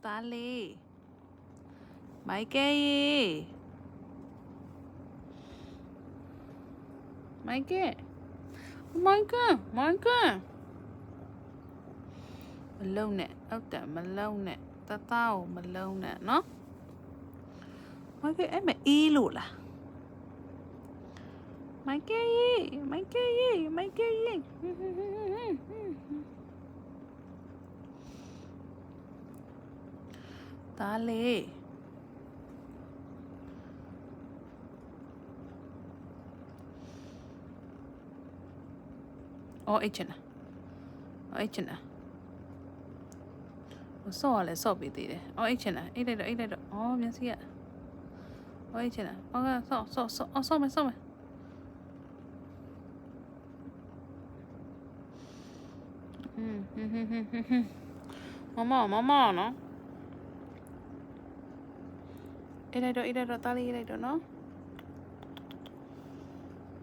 သားလေးမိုက်ကယ်ရေမိုက်ကယ်မလုံနဲ့ဟုတ်တယ်မလုံနဲ့တသားကိုမလုံနဲ့နော်မိုက်ကယ်အဲ့မအေးလို့လားမိုက်ကယ်ရေသားလေးအိုးအိတ်ချင်တာဆော့ရလဲဆော့ပေးသေးတယ်အိုးအိတ်ချင်တာအိတ်လိုက်တော့အော်မျက်စိကအိုးအိတ်ချင်တာအော်ဆော့မယ်မမနော်အိတ်လိုက်တော့တားလေးအိတ်လိုက်တော့နော်